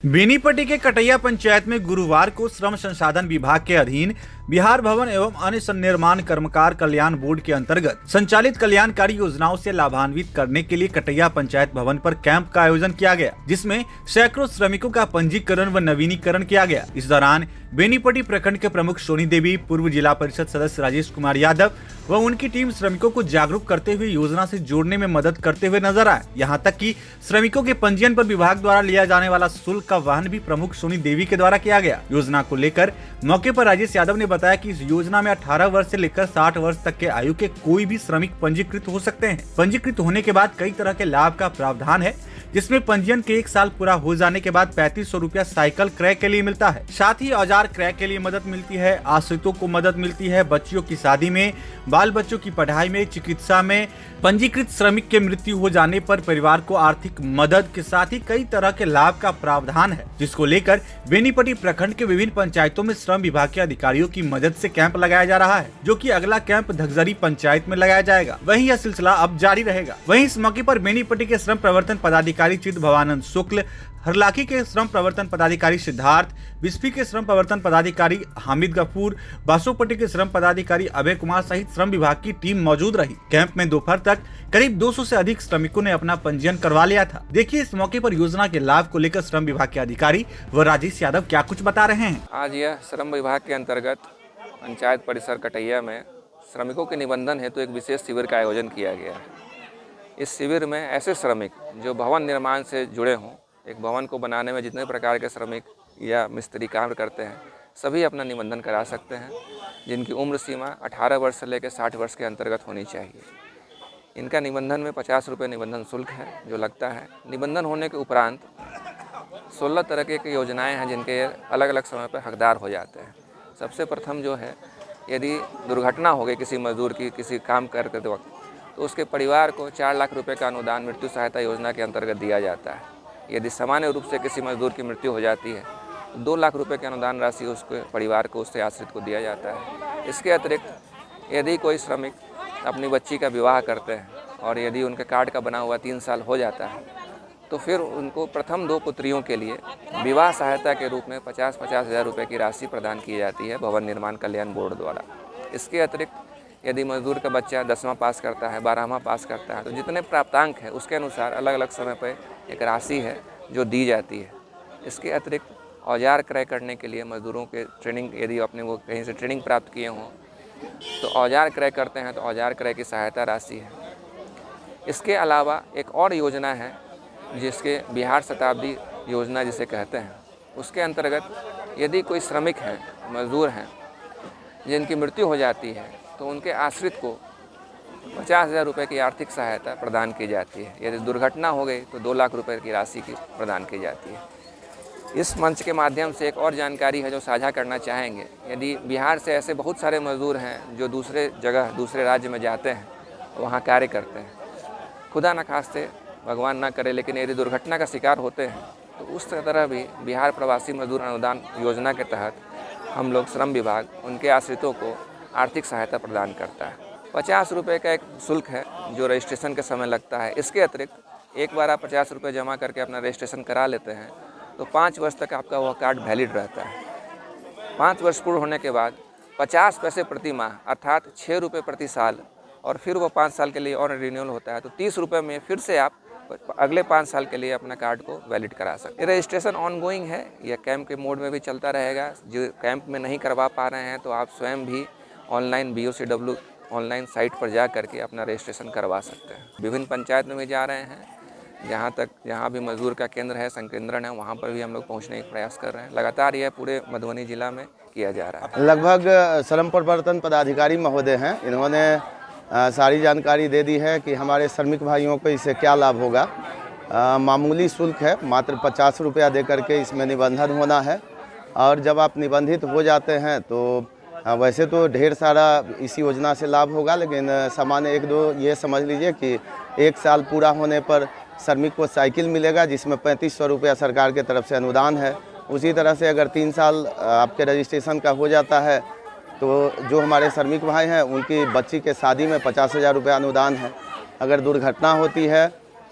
बेनीपट्टी के कटैया पंचायत में गुरुवार को श्रम संसाधन विभाग के अधीन बिहार भवन एवं अन्य संनिर्माण कर्मकार कल्याण बोर्ड के अंतर्गत संचालित कल्याणकारी योजनाओं से लाभान्वित करने के लिए कटैया पंचायत भवन पर कैंप का आयोजन किया गया, जिसमें सैकड़ों श्रमिकों का पंजीकरण व नवीनीकरण किया गया। इस दौरान बेनीपट्टी प्रखंड के प्रमुख सोनी देवी, पूर्व जिला परिषद सदस्य राजेश कुमार यादव व उनकी टीम श्रमिकों को जागरूक करते हुए योजना से जोड़ने में मदद करते हुए नजर आए। यहाँ तक कि श्रमिकों के पंजीयन पर विभाग द्वारा लिया जाने वाला शुल्क का वहन भी प्रमुख सोनी देवी के द्वारा किया गया। योजना को लेकर मौके पर राजेश यादव ने बताया कि इस योजना में 18 वर्ष से लेकर 60 वर्ष तक के आयु के कोई भी श्रमिक पंजीकृत हो सकते हैं। पंजीकृत होने के बाद कई तरह के लाभ का प्रावधान है, जिसमें पंजीयन के 1 साल पूरा हो जाने के बाद 3500 रुपया साइकिल क्रय के लिए मिलता है। साथ ही औजार क्रय के लिए मदद मिलती है, आश्रितों को मदद मिलती है, बच्चियों की शादी में, बाल बच्चों की पढ़ाई में, चिकित्सा में, पंजीकृत श्रमिक के मृत्यु हो जाने पर परिवार को आर्थिक मदद के साथ ही कई तरह के लाभ का प्रावधान है, जिसको लेकर बेनीपट्टी प्रखंड के विभिन्न पंचायतों में श्रम विभाग के अधिकारियों की मदद से कैंप लगाया जा रहा है, जो कि अगला कैंप धगजरी पंचायत में लगाया जाएगा। वहीं यह सिलसिला अब जारी रहेगा। वहीं इस मौके पर बेनीपट्टी के श्रम प्रवर्तन पदाधिकारी चित्त भवानंद शुक्ल, हरलाखी के श्रम प्रवर्तन पदाधिकारी सिद्धार्थ, बिस्फी के श्रम प्रवर्तन पदाधिकारी हामिद गफूर, बासोपट्टी के श्रम पदाधिकारी अभय कुमार सहित श्रम विभाग की टीम मौजूद रही। कैंप में दोपहर तक करीब 200 से अधिक श्रमिकों ने अपना पंजीयन करवा लिया था। देखिए इस मौके पर योजना के लाभ को लेकर श्रम विभाग के अधिकारी व राजेश यादव क्या कुछ बता रहे हैं। आज यह श्रम विभाग के अंतर्गत पंचायत परिसर कटैया में श्रमिकों के निबंधन हेतु एक विशेष शिविर का आयोजन किया गया है। इस शिविर में ऐसे श्रमिक जो भवन निर्माण से जुड़े हों, एक भवन को बनाने में जितने प्रकार के श्रमिक या मिस्त्री काम करते हैं, सभी अपना निबंधन करा सकते हैं, जिनकी उम्र सीमा 18 वर्ष से लेकर 60 वर्ष के अंतर्गत होनी चाहिए। इनका निबंधन में 50 रुपये निबंधन शुल्क है जो लगता है। निबंधन होने के उपरांत 16 तरह की योजनाएं हैं जिनके अलग अलग समय पर हकदार हो जाते हैं। सबसे प्रथम जो है, यदि दुर्घटना हो गई किसी मजदूर की किसी काम करते वक्त, तो उसके परिवार को 4 लाख रुपए का अनुदान मृत्यु सहायता योजना के अंतर्गत दिया जाता है। यदि सामान्य रूप से किसी मजदूर की मृत्यु हो जाती है तो 2 लाख रुपए की अनुदान राशि उसके परिवार को, उससे आश्रित को दिया जाता है। इसके अतिरिक्त यदि कोई श्रमिक अपनी बच्ची का विवाह करते हैं और यदि उनके कार्ड का बना हुआ 3 साल हो जाता है, तो फिर उनको प्रथम 2 पुत्रियों के लिए विवाह सहायता के रूप में 50-50 हज़ार रुपये की राशि प्रदान की जाती है भवन निर्माण कल्याण बोर्ड द्वारा। इसके अतिरिक्त यदि मजदूर का बच्चा 10वां पास करता है, 12वां पास करता है, तो जितने प्राप्तांक है उसके अनुसार अलग अलग समय पर एक राशि है जो दी जाती है। इसके अतिरिक्त औजार क्रय करने के लिए मजदूरों के ट्रेनिंग, यदि अपने वो कहीं से ट्रेनिंग प्राप्त किए हों तो औजार क्रय करते हैं तो औजार क्रय की सहायता राशि है। इसके अलावा एक और योजना है जिसके बिहार शताब्दी योजना जिसे कहते हैं, उसके अंतर्गत यदि कोई श्रमिक हैं, मजदूर हैं जिनकी मृत्यु हो जाती है, तो उनके आश्रित को 50,000 रुपये की आर्थिक सहायता प्रदान की जाती है। यदि दुर्घटना हो गई तो 2 लाख रुपए की राशि की प्रदान की जाती है। इस मंच के माध्यम से एक और जानकारी है जो साझा करना चाहेंगे। यदि बिहार से ऐसे बहुत सारे मजदूर हैं जो दूसरे जगह, दूसरे राज्य में जाते हैं, वहाँ कार्य करते हैं, खुदा न खास्ते भगवान ना करे, लेकिन यदि दुर्घटना का शिकार होते हैं तो उस तरह भी बिहार प्रवासी मजदूर अनुदान योजना के तहत हम लोग श्रम विभाग उनके आश्रितों को आर्थिक सहायता प्रदान करता है। 50 रुपये का एक शुल्क है जो रजिस्ट्रेशन के समय लगता है। इसके अतिरिक्त एक बार आप 50 रुपये जमा करके अपना रजिस्ट्रेशन करा लेते हैं तो 5 वर्ष तक आपका वह कार्ड वैलिड रहता है। 5 वर्ष पूर्ण होने के बाद 50 पैसे प्रति माह अर्थात 6 रुपये प्रति साल, और फिर वो 5 साल के लिए और रिन्यूअल होता है तो 30 रुपये में फिर से आप अगले 5 साल के लिए अपना कार्ड को वैलिड करा सकते हैं। रजिस्ट्रेशन ऑनगोइंग है, यह कैंप के मोड में भी चलता रहेगा। जो कैंप में नहीं करवा पा रहे हैं तो आप स्वयं भी ऑनलाइन BOCW ऑनलाइन साइट पर जा करके अपना रजिस्ट्रेशन करवा सकते हैं। विभिन्न पंचायत में भी जा रहे हैं, जहाँ भी मजदूर का केंद्र है, संकेंद्रण है, वहाँ पर भी हम लोग पहुँचने का प्रयास कर रहे हैं। लगातार यह पूरे मधुबनी जिला में किया जा रहा है। लगभग श्रम प्रवर्तन पदाधिकारी महोदय हैं, इन्होंने सारी जानकारी दे दी है कि हमारे श्रमिक भाइयों को इससे क्या लाभ होगा। मामूली शुल्क है, मात्र 50 रुपया दे करके इसमें निबंधन होना है, और जब आप निबंधित हो जाते हैं तो वैसे तो ढेर सारा इस योजना से लाभ होगा, लेकिन सामान्य 1-2 ये समझ लीजिए कि 1 साल पूरा होने पर श्रमिक को साइकिल मिलेगा, जिसमें 3500 रुपया सरकार के तरफ से अनुदान है। उसी तरह से अगर 3 साल आपके रजिस्ट्रेशन का हो जाता है तो जो हमारे श्रमिक भाई हैं उनकी बच्ची के शादी में 50,000 रुपया अनुदान है। अगर दुर्घटना होती है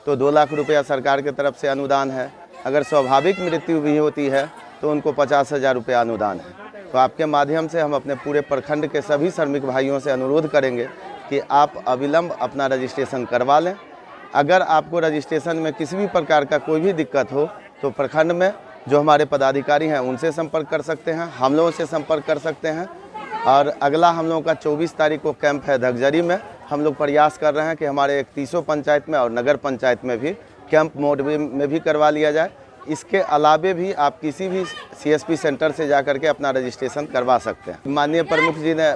तो 2 लाख रुपया सरकार के तरफ से अनुदान है। अगर स्वाभाविक मृत्यु भी होती है तो उनको 50,000 रुपया अनुदान है। तो आपके माध्यम से हम अपने पूरे प्रखंड के सभी श्रमिक भाइयों से अनुरोध करेंगे कि आप अविलंब अपना रजिस्ट्रेशन करवा लें। अगर आपको रजिस्ट्रेशन में किसी भी प्रकार का कोई भी दिक्कत हो तो प्रखंड में जो हमारे पदाधिकारी हैं उनसे संपर्क कर सकते हैं, हम लोगों से संपर्क कर सकते हैं। और अगला हम लोगों का 24 तारीख को कैंप है धगजरी में। हम लोग प्रयास कर रहे हैं कि हमारे 31 पंचायत में और नगर पंचायत में भी कैंप मोड में भी करवा लिया जाए। इसके अलावे भी आप किसी भी CSP सेंटर से जा करके अपना रजिस्ट्रेशन करवा सकते हैं। माननीय प्रमुख जी ने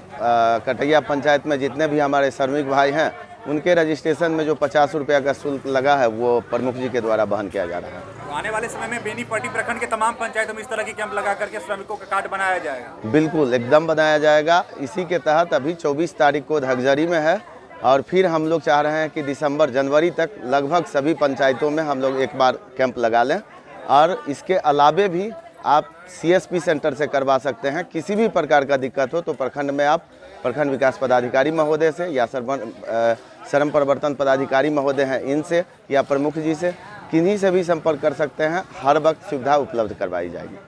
कटैया पंचायत में जितने भी हमारे श्रमिक भाई हैं उनके रजिस्ट्रेशन में जो 50 रुपया का शुल्क लगा है वो प्रमुख जी के द्वारा वहन किया जा रहा है। तो आने वाले समय में बेनीपट्टी प्रखंड के तमाम पंचायतों में इस तरह की कैंप लगा करके श्रमिकों का कार्ड बनाया जाएगा। बिल्कुल एकदम बनाया जाएगा। इसी के तहत अभी 24 तारीख को धगजरी में है और फिर हम लोग चाह रहे हैं कि दिसंबर जनवरी तक लगभग सभी पंचायतों में हम लोग एक बार कैंप लगा लें। और इसके अलावे भी आप CSP सेंटर से करवा सकते हैं। किसी भी प्रकार का दिक्कत हो तो प्रखंड में आप प्रखंड विकास पदाधिकारी महोदय से या श्रम प्रवर्तन पदाधिकारी महोदय हैं इनसे या प्रमुख जी से किन्हीं से भी संपर्क कर सकते हैं। हर वक्त सुविधा उपलब्ध करवाई जाएगी।